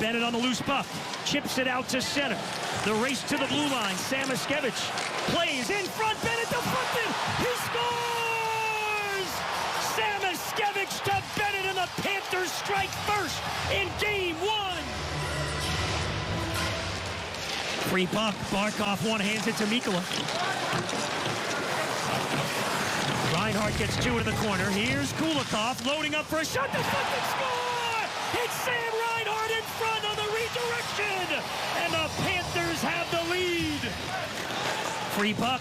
Bennett on the loose puck. Chips it out to center. The race to the blue line. Samoskevich plays in front. Bennett deflected. He scores! Samoskevich to Bennett, and the Panthers strike first in Game 1. Free puck. Barkov one-hands it to Mikkola. Reinhart gets two in the corner. Here's Kulikov loading up for a shot. Deflected, score! It's Sam Reinhart in front on the redirection, and the Panthers have the lead. Free puck.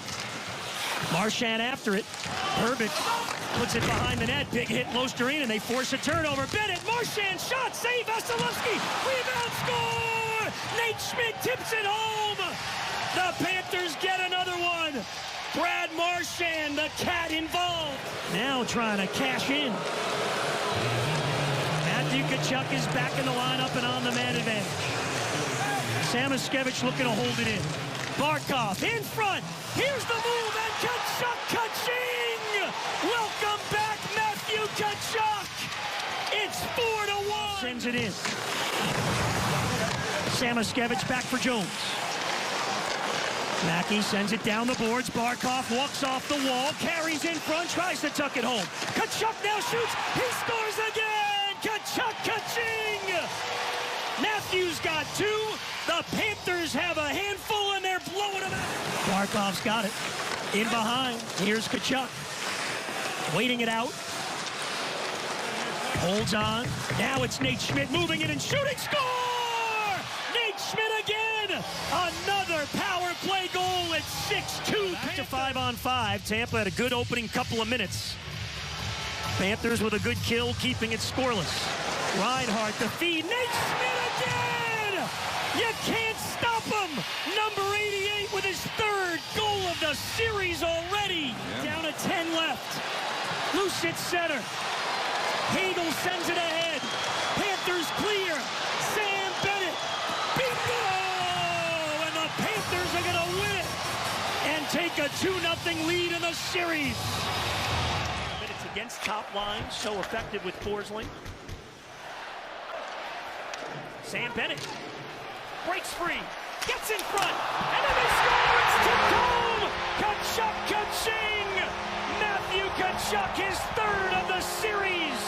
Marchand after it. Herbert puts it behind the net. Big hit, Losterine, and they force a turnover. Bennett, Marchand, shot, save, Vasilevsky, rebound, score! Nate Schmidt tips it home. The Panthers get another one. Brad Marchand, the cat involved. Now trying to cash in. Matthew Tkachuk is back in the lineup and on the man advantage. Samoskevich looking to hold it in. Barkov in front. Here's the move, and Tkachuk, ka-ching! Welcome back, Matthew Tkachuk. It's 4-1. Sends it in. Samoskevich back for Jones. Mackey sends it down the boards. Barkov walks off the wall, carries in front, tries to tuck it home. Tkachuk now shoots. He scores again. Tkachuk, ka-ching! Matthews got two. The Panthers have a handful, and they're blowing them out. Barkov's got it. In behind. Here's Tkachuk. Waiting it out. Holds on. Now it's Nate Schmidt moving it and shooting. Score! Nate Schmidt again. Another power play goal at 6-2. Back to 5-on-5. Tampa had a good opening couple of minutes. Panthers with a good kill, keeping it scoreless. Reinhart the feed. Nate Schmidt again! You can't stop him! Number 88 with his third goal of the series already. Yeah. Down to 10 left. Loose at center. Hagel sends it ahead. Panthers clear. Sam Bennett. Bingo! And the Panthers are going to win it and take a 2-0 lead in the series. Minutes against top line, so effective with Forsling. Sam Bennett breaks free, gets in front, and then they score! It's tipped home! Tkachuk, ka-ching! Matthew Tkachuk, his third of the series.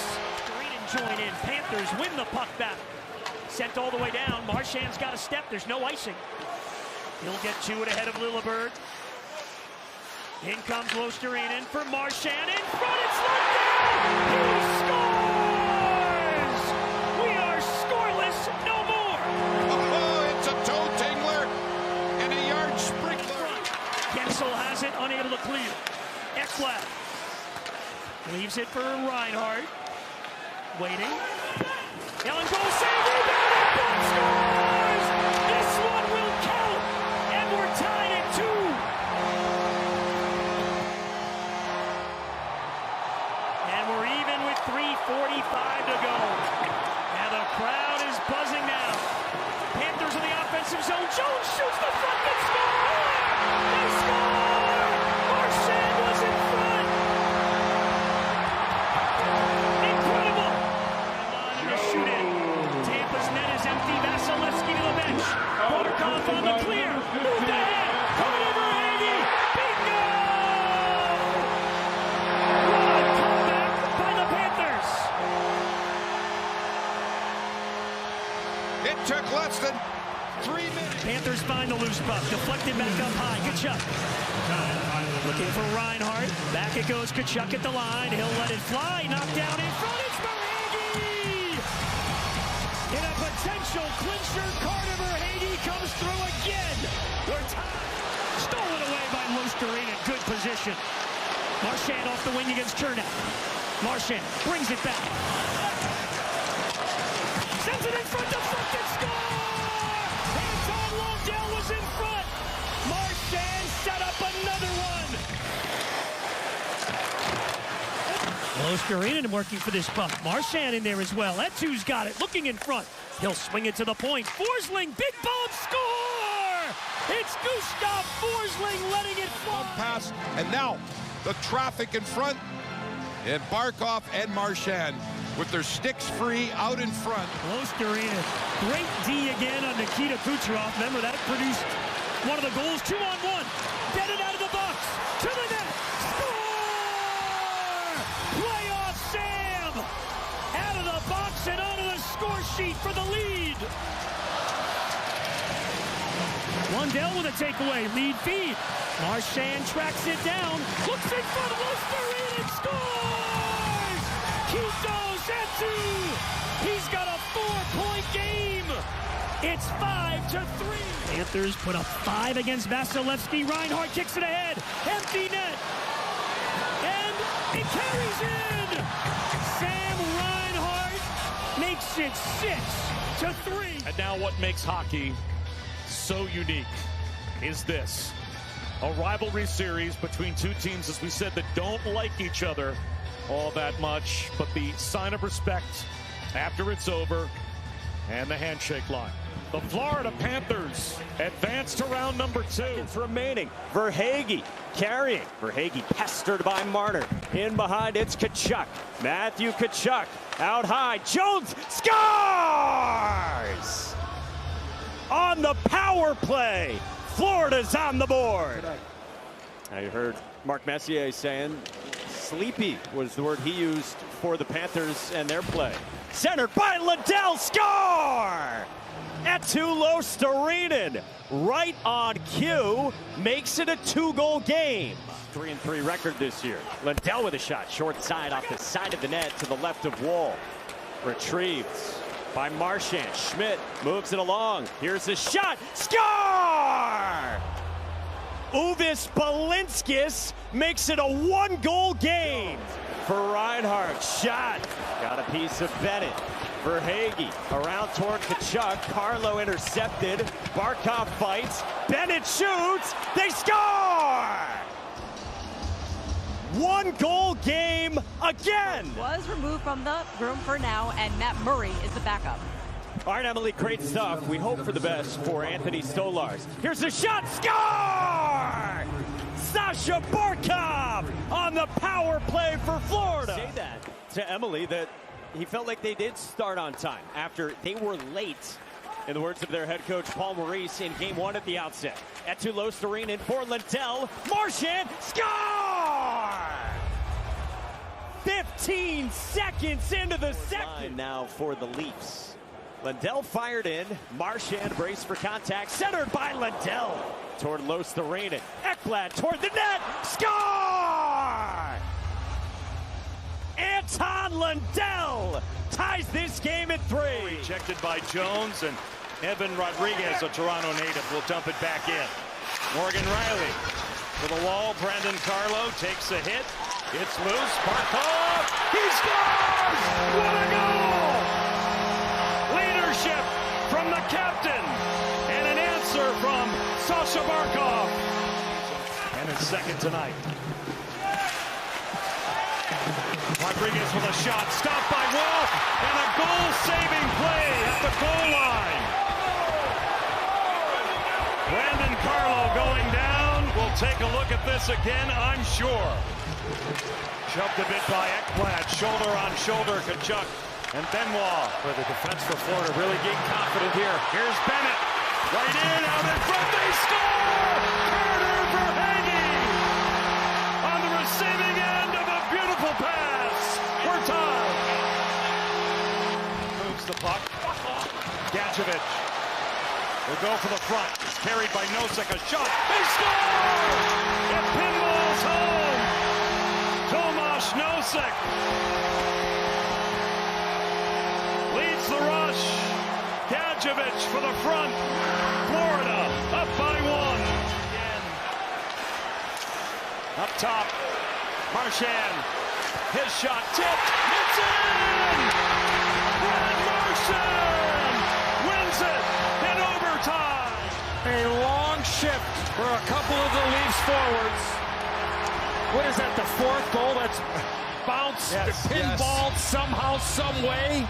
Green join in. Panthers win the puck back. Sent all the way down. Marchand's got a step. There's no icing. He'll get to it ahead of Lillibird. In comes Losterine for Marchand. In front, it's Lundell! He scores! We are scoreless no more! Oh, it's a toe tingler and a yard sprinkler. Gensel has it, unable to clear. Ekblad leaves it for Reinhart. Waiting. Ellen goal save, rebound, scores! This one will count, and we're tied at 2. And we're even with 3:45 to go. And the crowd is buzzing now. Panthers in the offensive zone. Jones shoots the front and scores! They score! Marchand was in front. Incredible. Line in the shoot-in. Tampa's net is empty. Vasilevsky to the bench. Barkov on the clear. Moved ahead. Carter Verhaeghe. Bingo! What a comeback by the Panthers. It took less than 3 minutes. Panthers find the loose puck. Deflected back up high. Tkachuk. Looking for Reinhart. Back it goes. Tkachuk at the line. He'll let it fly. Knocked down in front. It's Verhaeghe! In a potential clincher, Carter Verhaeghe comes through again. We're tied. Stolen away by Losterine in good position. Marchand off the wing against Kernow. Marchand brings it back. Sends it in front. Deflected. Score! Anton Lundell was in front. Marchand set up another one. Losterine working for this puck. Marchand in there as well. Etu's got it, looking in front. He'll swing it to the point. Forsling, big bomb, score! It's Gustav Forsling letting it fly. Pass, and now the traffic in front. And Barkov and Marchand with their sticks free out in front. Losterina, great D again on Nikita Kucherov. Remember, that produced one of the goals. 2-on-1. Bennett out of the box. To the net. Score! Playoff Sam! Out of the box and onto the score sheet for the lead. Lundell with a takeaway. Lead feed. Marchand tracks it down. Looks in front of Losterina and scores! Quito Zetsu! He's got a 4-point game. It's 5-3. Panthers put up 5 against Vasilevsky. Reinhart kicks it ahead. Empty net. And it carries in. Sam Reinhart makes it 6-3. And now what makes hockey so unique is this. A rivalry series between two teams, as we said, that don't like each other all that much, but the sign of respect after it's over and the handshake line. The Florida Panthers advance to round number 2. Seconds remaining. Verhaeghe carrying. Verhaeghe pestered by Marner. In behind, it's Tkachuk. Matthew Tkachuk out high. Jones scores! On the power play, Florida's on the board. I heard Mark Messier saying sleepy was the word he used for the Panthers and their play. Centered by Lundell, score! Eetu Losterinen, right on cue, makes it a 2-goal game. 3-3 record this year. Lundell with a shot, short side off the side of the net to the left of Wall. Retrieved by Marchand. Schmidt moves it along. Here's a shot. Score! Uvis Balinskis makes it a 1-goal game for Reinhart. Shot. Got a piece of Bennett. Verhaeghe around toward Tkachuk. Carlo intercepted. Barkov fights. Bennett shoots. They score! 1-goal game again. Was removed from the room for now, and Matt Murray is the backup. All right, Emily, great stuff. We hope for the best for Anthony Stolarz. Here's a shot. Score! Sasha Barkov on the power play for Florida. Say that to Emily that he felt like they did start on time after they were late, in the words of their head coach Paul Maurice in game 1 at the outset. Eetu Losterinen for Lundell. Marchand score! 15 seconds into the second. Now for the Leafs. Lundell fired in. Marchand braced for contact. Centered by Lundell. Toward Losterinen. Ekblad toward the net. Score! Anton Lundell ties this game at 3. Rejected by Jones, and Evan Rodriguez, a Toronto native, will dump it back in. Morgan Riley to the wall. Brandon Carlo takes a hit. It's loose. Barkov. He scores! What a goal! Leadership from the captain, and an answer from Sasha Barkov. And his second tonight. Rodriguez with a shot, stopped by Wall, and a goal-saving play at the goal line. Brandon Carlo going down. We'll take a look at this again, I'm sure. Shoved a bit by Ekblad, shoulder on shoulder, Tkachuk and Benoit. For the defense for Florida, really getting confident here. Here's Bennett, right in, out in front, they score! Carter Verhaeghe on the receiving end of a beautiful pass. We're tied. Moves the puck. Gadjevich will go for the front. It's carried by Nosek. A shot. They score! It pinballs home. Tomas Nosek leads the rush. Gadjevich for the front. Florida up by 1. Again. Up top. Marchand. His shot tipped. It's in! Brad Marchand wins it in overtime. A long shift for a couple of the Leafs forwards. What is that, the 4th goal that's bounced, pinballed somehow, some way?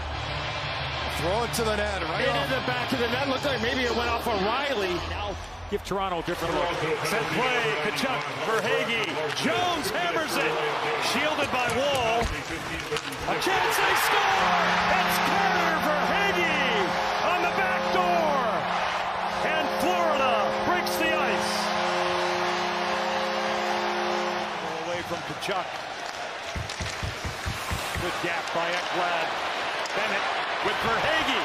Throw it to the net, right Into the back of the net. Looked like maybe it went off of Riley. Now give Toronto a different look. Set play, Tkachuk, Verhaeghe. Jones hammers it. Shielded by Wall. A chance, they score! It's Carter for Hagee on the back door! And Florida breaks the ice. Away from Kachuk. Good gap by Ekblad. Bennett with Verhaeghe.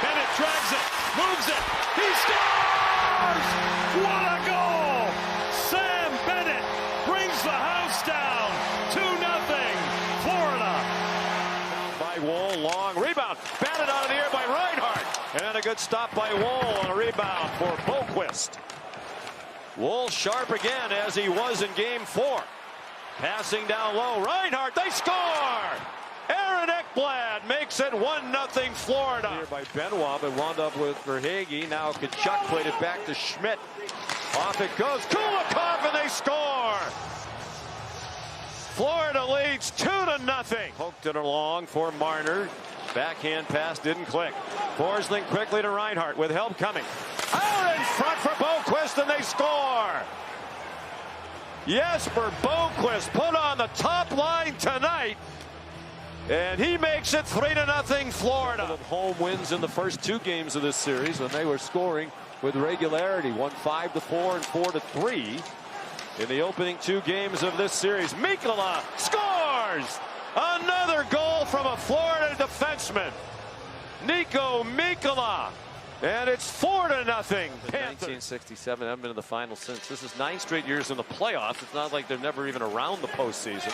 Bennett drags it, moves it. He scores! What a goal! Sam Bennett brings the house down. 2-0, Florida. By Woll, long rebound. Batted out of the air by Reinhart. And a good stop by Woll on a rebound for Boqvist. Woll sharp again as he was in game 4. Passing down low. Reinhart, they score! Aaron Ekblad makes it 1-0 Florida. Here by Benoit, but wound up with Verhaeghe. Now Kachuk played it back to Schmidt. Off it goes. Kulikov, and they score! Florida leads 2-0. Poked it along for Marner. Backhand pass didn't click. Forsling quickly to Reinhart with help coming. Out in front for Boqvist, and they score! Jesper Boqvist put on the top line tonight. And he makes it 3-0 Florida. Home wins in the first 2 games of this series when they were scoring with regularity. Won 5-4 and 4-3 in the opening 2 games of this series. Mikkola scores! Another goal from a Florida defenseman. Nico Mikkola. And it's 4-0. 1967, haven't been in the final since. This is 9 straight years in the playoffs. It's not like they're never even around the postseason.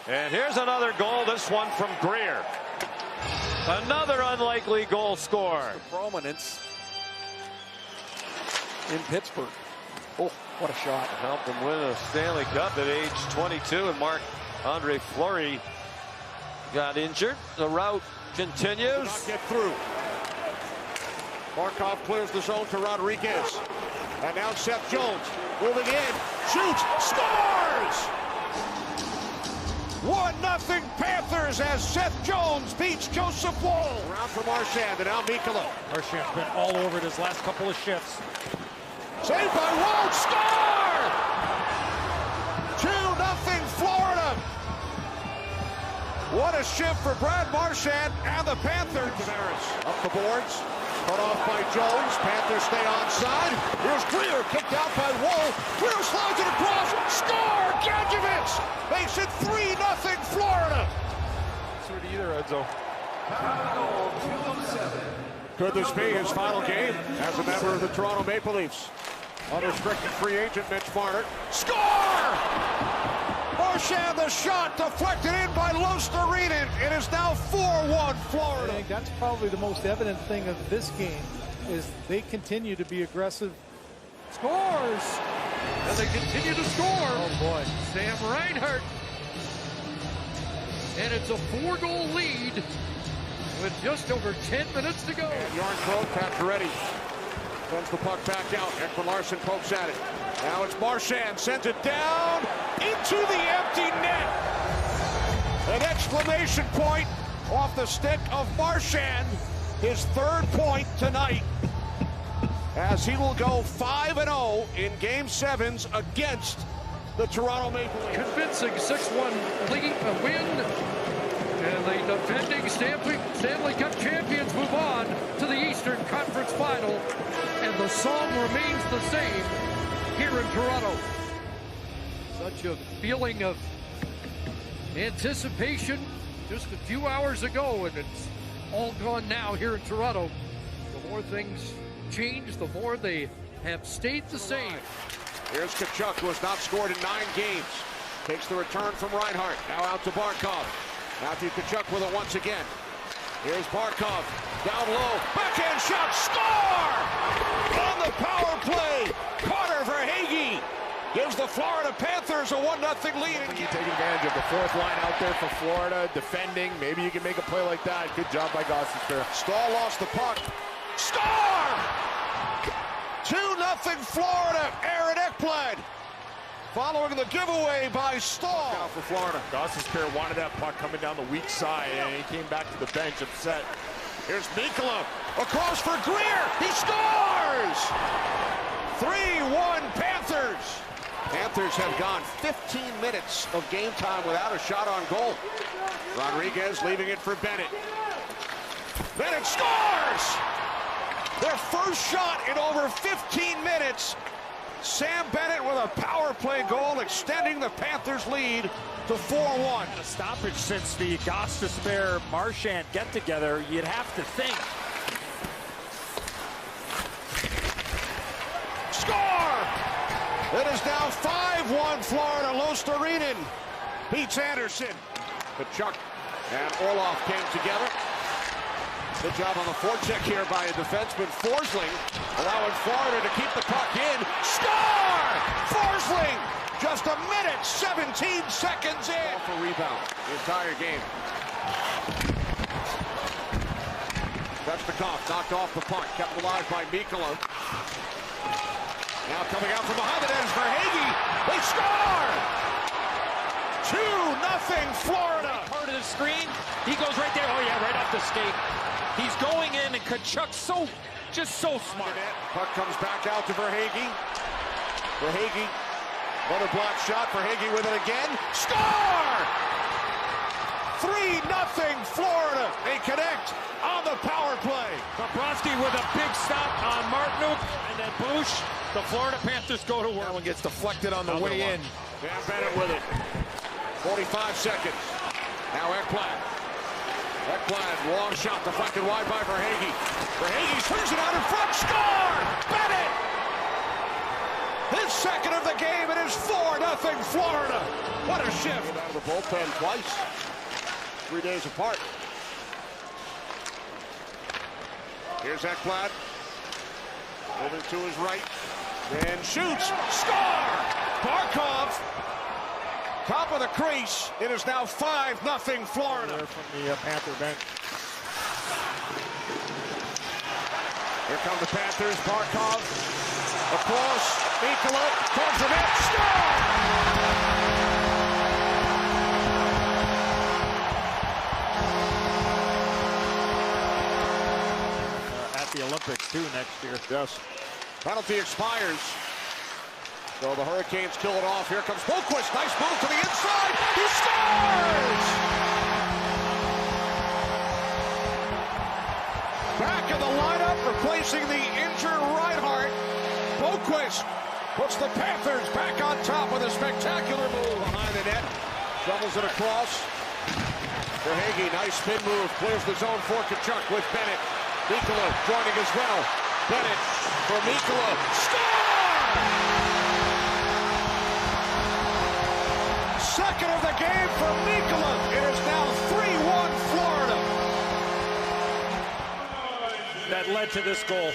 And here's another goal, this one from Greer. Another unlikely goal score. Prominence in Pittsburgh. Oh, what a shot. Helped them win a Stanley Cup at age 22, and Marc-Andre Fleury got injured. The route continues. Not get through. Barkov clears the zone to Rodriguez. And now Seth Jones moving in, shoots, scores! 1-0 Panthers as Seth Jones beats Joseph Woll. Around for Marchand, and now Mikkola. Marchand's been all over it his last couple of shifts. Saved by Woll, score! 2-0 Florida. What a shift for Brad Marchand and the Panthers. Tavares up the boards, cut off by Jones. Panthers stay onside. Here's Greer, kicked out by Woll. Greer slides it across, score! Gadjevich makes it 3-0 Florida. Sort of either, Edzo. Could this be his final game as a member of the Toronto Maple Leafs? Unrestricted free agent Mitch Marner. Score! Marchand, the shot deflected in by Luostarinen. It is now 4-1 Florida. I think that's probably the most evident thing of this game is they continue to be aggressive. Scores! And they continue to score. Oh boy. Sam Reinhart. And it's a 4-goal lead with just over 10 minutes to go. And Yarncroke, Pacioretty sends the puck back out. Ekman Larsson pokes at it. Now it's Marchand, sends it down into the empty net. An exclamation point off the stick of Marchand. His 3rd point tonight, as he will go 5-0 in Game 7s against the Toronto Maple Leafs. Convincing 6-1 lead win. And the defending Stanley Cup champions move on to the Eastern Conference Final. And the song remains the same here in Toronto. Such a feeling of anticipation just a few hours ago, and it's all gone now here in Toronto. The more things change, the more they have stayed the same. Here's Kachuk, who has not scored in 9 games. Takes the return from Reinhart. Now out to Barkov. Matthew Kachuk with it once again. Here's Barkov. Down low. Backhand shot. Score! On the power play. Carter Verhaeghe gives the Florida Panthers a 1-0 lead. You take advantage of the 4th line out there for Florida, defending. Maybe you can make a play like that. Good job by Gostisbehere. Stahl lost the puck. Score! 2-0 Florida. Aaron Ekblad following the giveaway by Stahl. Now for Florida. Gostisbehere wanted that puck coming down the weak side, and he came back to the bench upset. Here's Mikkola across for Greer. He scores! 3-1 Panthers. Panthers have gone 15 minutes of game time without a shot on goal. Rodriguez leaving it for Bennett. Bennett scores! Their first shot in over 15 minutes. Sam Bennett with a power play goal, extending the Panthers' lead to 4-1. A stoppage since the Gostisbehere Marchand get together, you'd have to think. Score! It is now 5-1 Florida. Lostarinen beats Anderson. Kachuk and Orlov came together. Good job on the forecheck here by a defenseman. Forsling allowing Florida to keep the puck in. Score! Forsling! Just a minute, 17 seconds in. For rebound the entire game. That's the Conf, knocked off the puck, kept alive by Mikkola. Now coming out from behind the net is Verhaeghe. They score! 2-0 Florida. Part of the screen, he goes right there. Oh yeah, right off the skate. He's going in, and Kachuk's just so smart. Puck comes back out to Verhaeghe. Verhaeghe, another block shot. Verhaeghe with it again. Score! 3-0 Florida. They connect on the power play. Bobrovsky with a big stop on Martinook, and then Bush. The Florida Panthers go to work. That one gets deflected on the way in. Dan Bennett with it. 45 seconds. Now Ekblad. Ekblad, long shot deflected wide by Verhaeghe. Verhaeghe turns it out in front. Score! Bennett! His second of the game. It is 4-0 Florida. What a shift. Out of the bullpen twice. 3 days apart. Here's Ekblad. Moving to his right. And shoots. Score! Barkov. Top of the crease. It is now 5-0 Florida. From the Panther bench. Here come the Panthers. Barkov. Across. Mikkola. Towards the net. Score! At the Olympics, too, next year. Yes. Penalty expires. So the Hurricanes kill it off. Here comes Boquist. Nice move to the inside. He scores! Back in the lineup, replacing the injured Reinhart. Boquist puts the Panthers back on top with a spectacular move behind the net. Shovels it across. Verhaeghe, nice spin move. Clears the zone for Kachuk with Bennett. Mikkola joining as well. Bennett for Mikkola. Score! Second of the game for Mikkola. It is now 3-1 Florida. That led to this goal.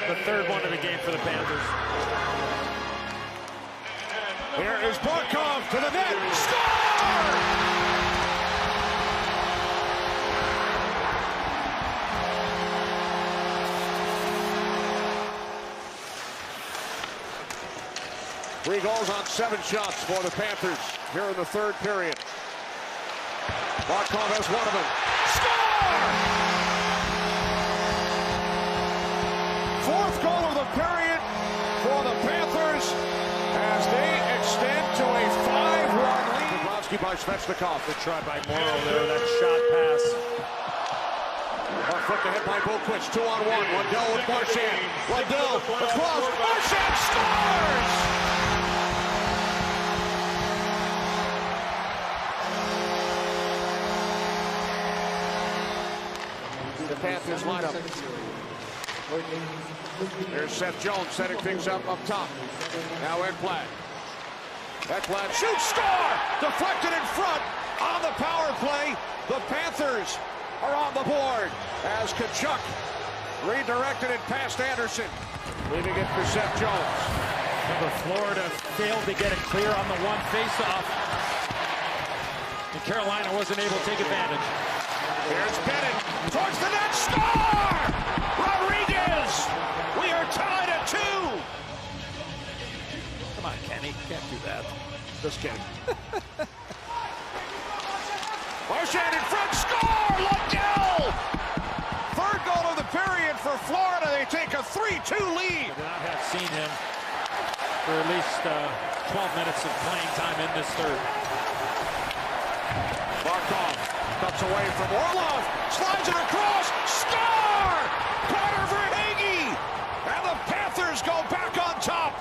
The third one of the game for the Panthers. Here is Barkov to the net. Score! Three goals on 7 shots for the Panthers here in the third period. Barkov has one of them. Score! Fourth goal of the period for the Panthers as they extend to a 5-1 lead. Bobrovsky by Svechnikov. Good try by Morrow there, that shot pass. Off foot to hit by Boquist. 2-on-1. Lundell with Marchand. Lundell across. Marchand scores! The Panthers lineup. There's Seth Jones setting things up top. Now Ekblad. Ekblad shoots, score! Deflected in front on the power play. The Panthers are on the board as Kachuk redirected it past Anderson. Leaving it for Seth Jones. Remember, Florida failed to get it clear on the one faceoff. And Carolina wasn't able to take advantage. Here's Bennett towards the net. Score! Rodriguez! We are tied at 2. Come on, Kenny. Can't do that. Just kidding. Marchand in front. Score! Lundell! Third goal of the period for Florida. They take a 3-2 lead. I did not have seen him for at least 12 minutes of playing time in this third. Barkov cuts away from Orlov, slides it across, score! Carter Verhaeghe, and the Panthers go back on top.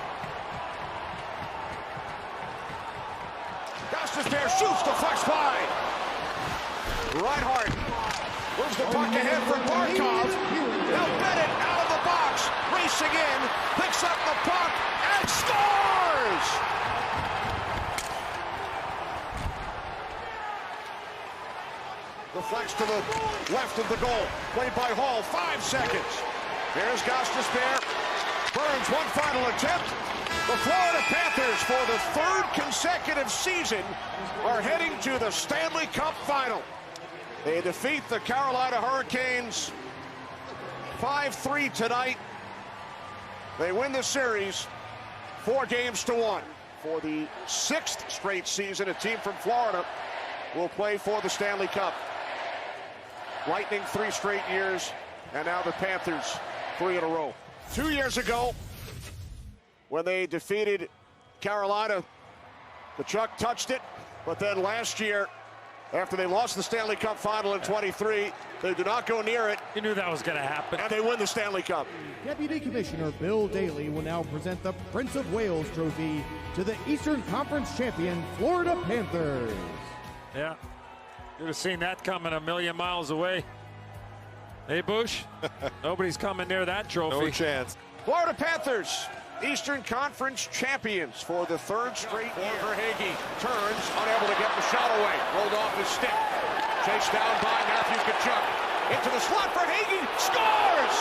Gostisbehere shoots, deflects by. Reinhart moves the puck ahead for Barkov. Now Bennett out of the box, racing in, picks up the puck, and scores! Deflects to the left of the goal. Played by Hall, 5 seconds. There's Gostisbehere. Burns, one final attempt. The Florida Panthers, for the 3rd consecutive season, are heading to the Stanley Cup Final. They defeat the Carolina Hurricanes 5-3 tonight. They win the series 4-1. For the 6th straight season, a team from Florida will play for the Stanley Cup. Lightning 3 straight years, and now the Panthers 3 in a row. 2 years ago, when they defeated Carolina, the Chuck touched it, but then last year, after they lost the Stanley Cup Final in 23, they do not go near it. You knew that was going to happen. And they win the Stanley Cup. Deputy Commissioner Bill Daly will now present the Prince of Wales Trophy to the Eastern Conference champion Florida Panthers. Yeah, you'd have seen that coming a million miles away. Hey, Bush, nobody's coming near that trophy. No chance. Florida Panthers, Eastern Conference champions for the 3rd straight year. Verhaeghe turns, unable to get the shot away. Rolled off his stick. Chased down by Matthew Tkachuk. Into the slot, Verhaeghe scores!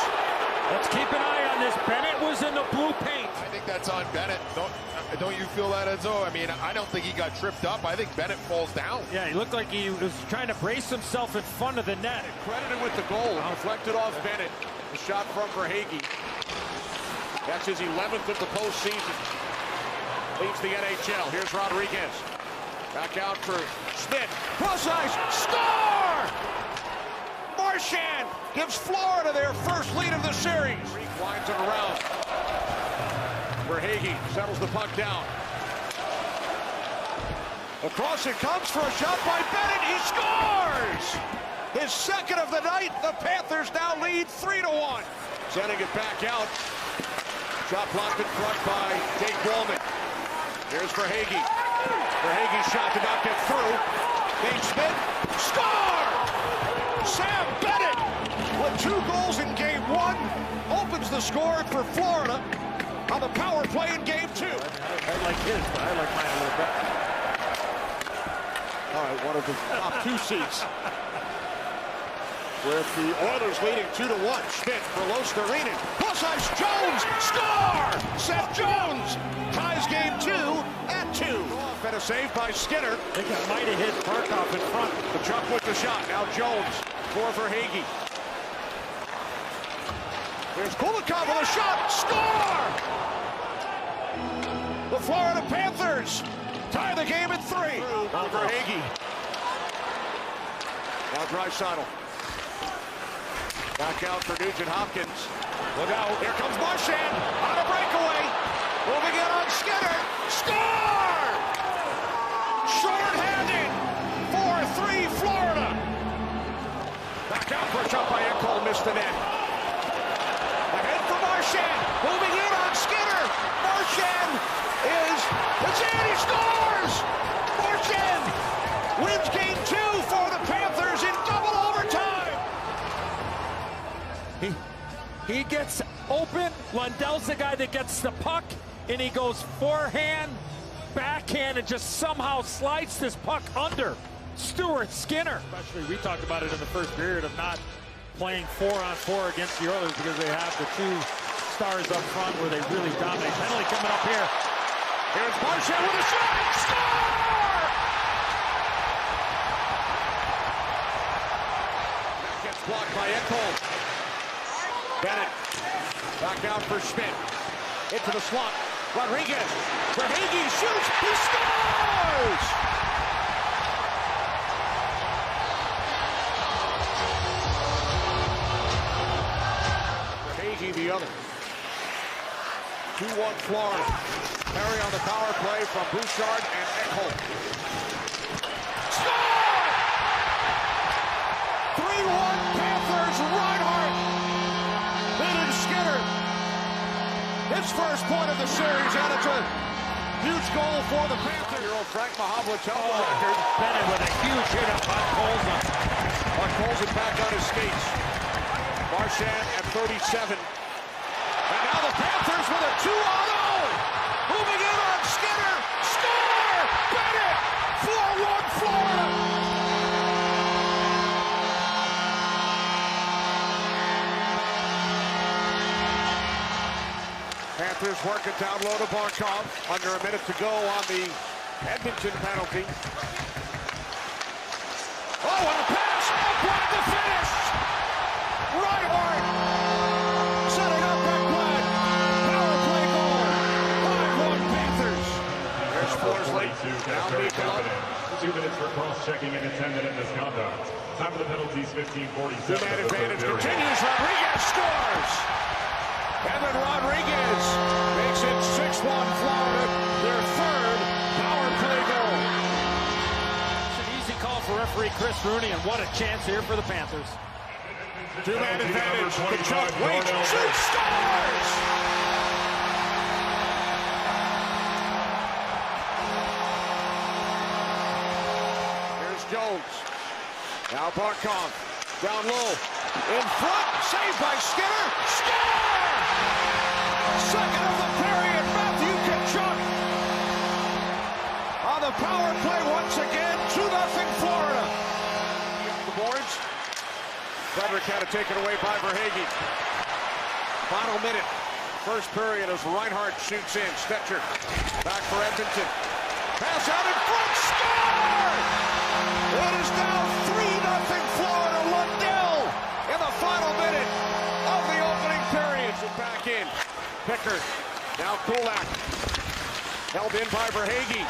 Let's keep an eye on this. Bennett was in the blue paint. I think that's on Bennett. Don't you feel that, Enzo? I mean, I don't think he got tripped up. I think Bennett falls down. Yeah, he looked like he was trying to brace himself in front of the net. Credited with the goal. Deflected off Bennett. The shot from Verhaeghe. That's his 11th of the postseason. Leads the NHL. Here's Rodriguez. Back out for Schmidt. Cross ice. Score! Marchand gives Florida their first lead of the series. Winds it around. Verhaeghe settles the puck down. Across it comes for a shot by Bennett. He scores! His 2nd of the night. The Panthers now lead 3-1. Sending it back out. Shot blocked in front by Jake Wallman. Here's Verhaeghe. Verhaeghe's shot did not get through. Nate Schmidt. Score! Sam Bennett, with 2 goals in Game 1, opens the score for Florida on the power play in Game 2. I like his, but I like mine a little better. All right, one of the top 2 seats. With the Oilers leading 2-1. Schmidt for Losterinen. Plus ice, Jones, score! Seth Jones ties Game 2 at 2. And a save by Skinner. I think that might have hit Barkov in front. The Chuck with the shot. Now Jones for Verhaeghe. There's Kulikov with a shot. Score! The Florida Panthers tie the game at 3. Now Verhaeghe. Now Draisaitl. Back out for Nugent Hopkins. Look out. Here comes Marchand on a breakaway. Moving in on Skinner. Score! Short-handed. 4-3 Florida. Back out for a shot by Ekholm. Missed the net. Ahead for Marchand. Moving in on Skinner. Marchand is... It's in. He scores! Marchand wins Game 2 for the Panthers in double overtime. He gets open. Lundell's the guy that gets the puck, and he goes forehand, backhand, and just somehow slides this puck under Stuart Skinner. Especially, we talked about it in the first period of not playing 4-on-4 against the Oilers because they have the 2 stars up front where they really dominate. Penalty coming up here. Here's Marchand with a shot. Score! That gets blocked by Ekholm. Bennett back out for Schmidt. Into the slot. Rodriguez. Verhaeghe shoots. He scores! Verhaeghe the other. 2-1 Florida. Perry on the power play from Bouchard and Ekholm. Score! 3-1 Panthers. Reinhart. Beating Skinner. His first point of the series, and it's a huge goal for the Panthers. Frank Mahovlich held the record. Bennett with a huge hit up on Colson. Colson back on his skates. Marchand at 37. And now the Panthers with a 2-0. Moving in on Skinner. Score! Bennett! 4-1 Florida. Panthers work it down low to Barkov. Under a minute to go on the Edmonton penalty. Oh, and a pass! Ekblad the finish! Reinhart setting up Ekblad. Power play goal. 5-1 Panthers. There's Forsley. Now Nikolov. 2 minutes for cross-checking and intended in misconduct. Time for the penalties, 15:47. Two-man advantage continues. Rodriguez scores. Kevin Rodriguez makes it 6-1 Florida. Their third power play goal. It's an easy call for referee Chris Rooney, and what a chance here for the Panthers. Two-man advantage. Kachuk waits, shoots, scores! Here's Jones. Now Barkov. Down low. In front. Saved by Skinner. Score! Second of the period. Matthew Kachuk. On the power play once again. 2-0 Florida. The boards. Frederick had it taken away by Verhaeghe. Final minute. First period as Reinhart shoots in. Stetcher back for Edmonton. Pass out in front. Score! It is now 3-0 Florida. Lundell in the final minute of the opening period. Back in. Pickard. Now Kulak. Held in by Verhaeghe.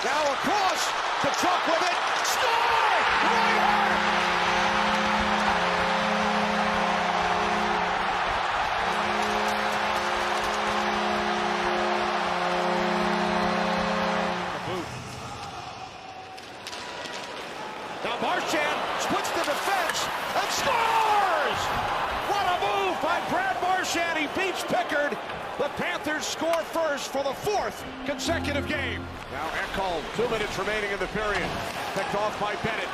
Now across. Kachuk with it. Score! Reinhart! Now Marchand splits the defense and scores! What a move by Brad Marchand. He beats Pickard. The Panthers score first for the fourth consecutive game. Now Ekholm, 2 minutes remaining in the period. Picked off by Bennett.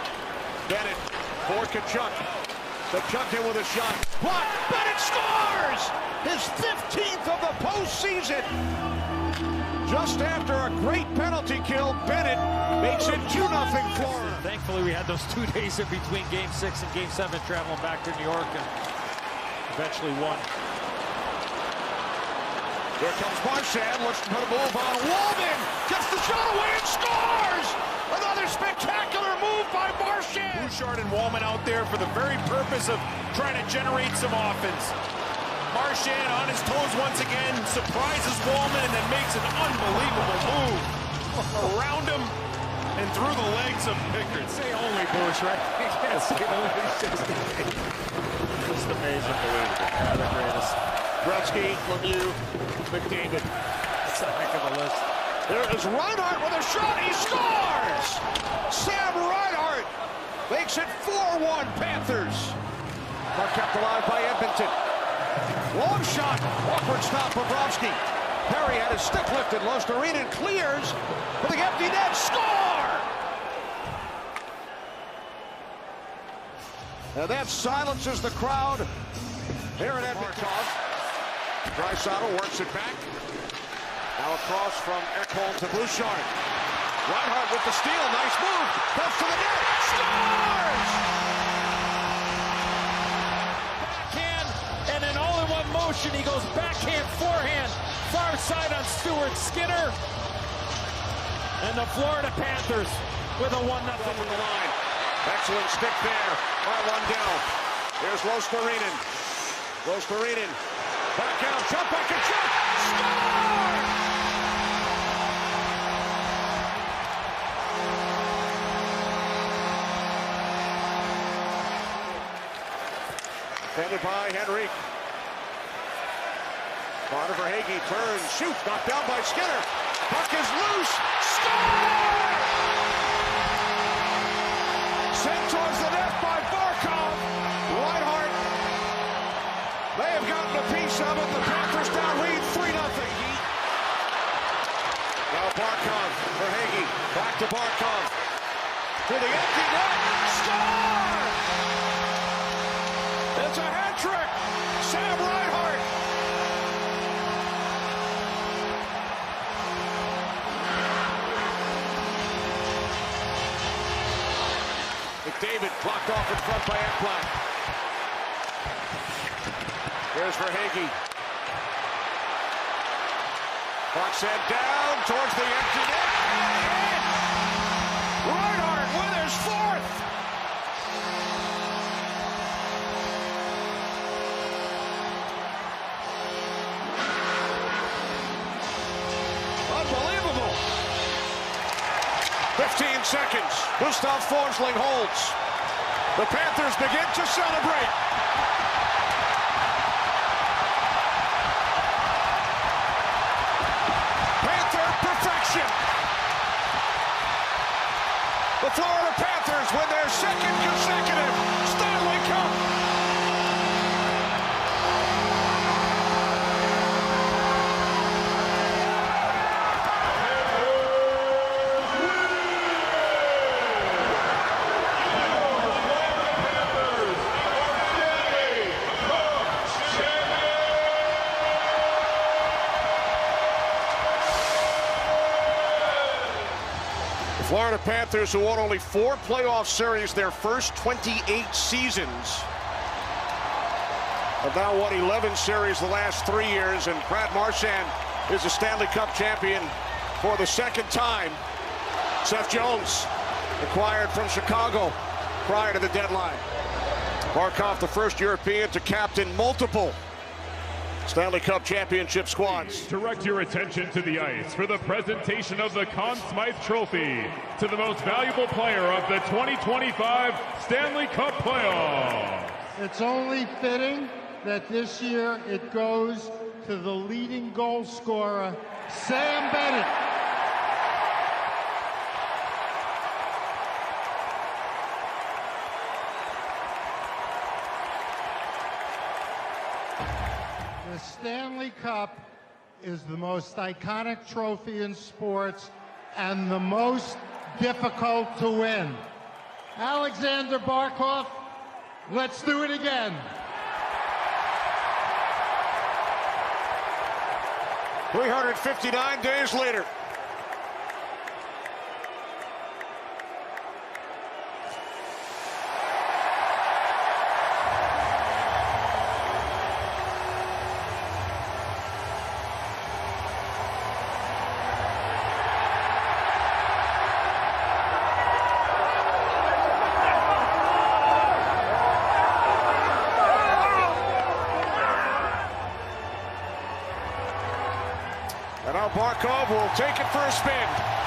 Bennett for Kachuk. Kachuk in with a shot. Blocked. Bennett scores! His 15th of the postseason. Just after a great penalty kill, Bennett makes it 2-0 Florida. Thankfully, we had those 2 days in between Game 6 and Game 7 traveling back to New York and eventually won. Here comes Marchand, looks to put a move on Walden. Gets the shot away and scores! Another spectacular move by Marchand. Bouchard and Wallman out there for the very purpose of trying to generate some offense. Marchand on his toes once again, surprises Wallman and then makes an unbelievable move around him and through the legs of Pickard. Say only Bush, right? Yes, say only. Just amazing, believable. Yeah, the greatest. Gretzky, Lemieux, McDavid. That's a heck of a list. There is Reinhart with a shot. He scores! Sam Reinhart makes it 4-1 Panthers. Puck kept alive by Edmonton. Long shot. Awkward stop. Bobrovsky. Perry had his stick lifted. Losterinen clears for the empty net. Score! And that silences the crowd here in Edmonton. Draisaitl works it back. Now across from Ekholm to Bouchard. Reinhart with the steal. Nice move. Goes to the net. Scores! Backhand, and in all-in-one motion, he goes backhand, forehand, far side on Stuart Skinner. And the Florida Panthers with a 1-0 on the line. Excellent stick there by Lundell. Here's Losterinen. Losterinen. Back out, jump back and shot. Score! Defended by Henrique. Connor Verhaeghe turns, shoots, knocked down by Skinner. Puck is Barkov for Hagee. Back to Barkov. To the empty net. Score! It's a hat trick. Sam Reinhart. McDavid blocked off in front by Ekblad. Here's for Hagee. Puck sent down towards the empty net. Reinhart with his fourth. Unbelievable. 15 seconds. Gustav Forsling holds. The Panthers begin to celebrate. Panther perfection. The Florida Panthers win their second consecutive Stanley Cup. Florida Panthers, who won only 4 playoff series their first 28 seasons, have now won 11 series the last 3 years, and Brad Marchand is a Stanley Cup champion for the second time. Seth Jones, acquired from Chicago prior to the deadline. Barkov, the first European to captain multiple Stanley Cup championship squads. Direct your attention to the ice for the presentation of the Conn Smythe Trophy to the most valuable player of the 2025 Stanley Cup Playoffs. It's only fitting that this year it goes to the leading goal scorer, Sam Bennett. The Stanley Cup is the most iconic trophy in sports and the most difficult to win. Alexander Barkov, let's do it again. 359 days later. And now Barkov will take it for a spin.